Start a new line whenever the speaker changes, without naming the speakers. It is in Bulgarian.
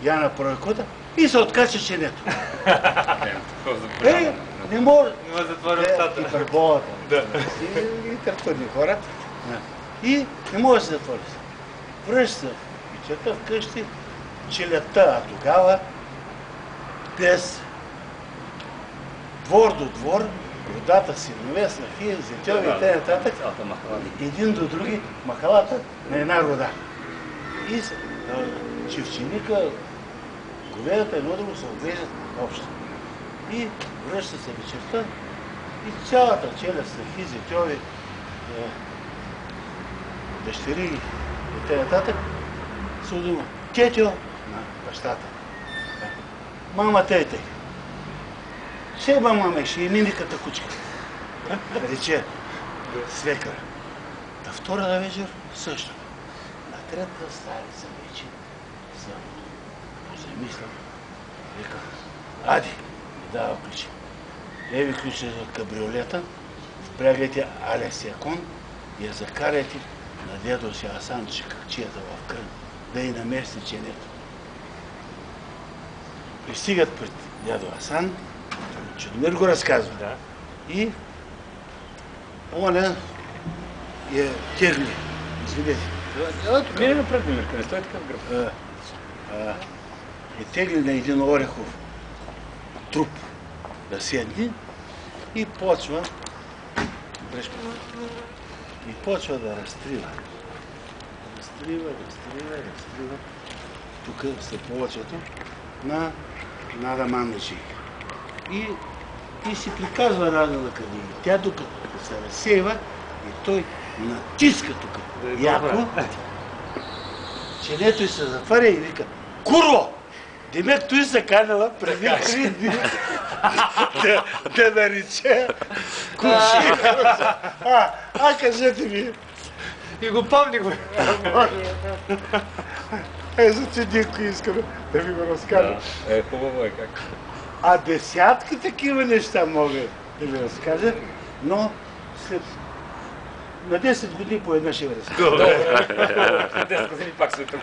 я направи кота и се откача ченето. Не може.
Има затвори устата.
Хиперболата. И търпърни хора. И не може да се затвори. Връща се вечерта вкъщи, челята, а тогава без двор до двор, родата си, снахи, зетьови и т.н. Един до други махалата на една рода. И чевченика, говедата едно друго се отглеждат общо. И връща се вечерта и цялата челяст, снахи, зетьови, дъщери и т.н. се удума. Тетю на бащата. Мама тъй. Шеба маме, ще и мимиката кучка. Рече свекър. На втора вечер също. На трета старица вече съм позамислям. Вика, ади, ми дава ключи. Еви ключи за кабриолета, впрягайте Алесия кон и я закарайте на дедо си Асанче какчията в Крън, да и намести ченето. Пристигат пред дядо Асан, Чудомир го разказва. Да. И оня я тегли. Извинете.
Не напред, Мирка, не стой такъв гръб.
Я тегли на един орехов труп да седне и почва и почва да разтрива. Разтрива. Тук се повечето на Нада Маничи. И си приказва Рада на Кадили. Тя докато се разсева и той натиска тук яко, челето й се затваря и вика: Курво! Демек той се канала преди 3 дни да нарече курши. Кажете ми.
И го помних, бе.
За Динко иска да ви го разкажа.
Хубаво е как.
А десятки такива неща мога да ви разкажа, но след на 10 години по една ще ви разкажа.
Добре. 10 години пак след тук.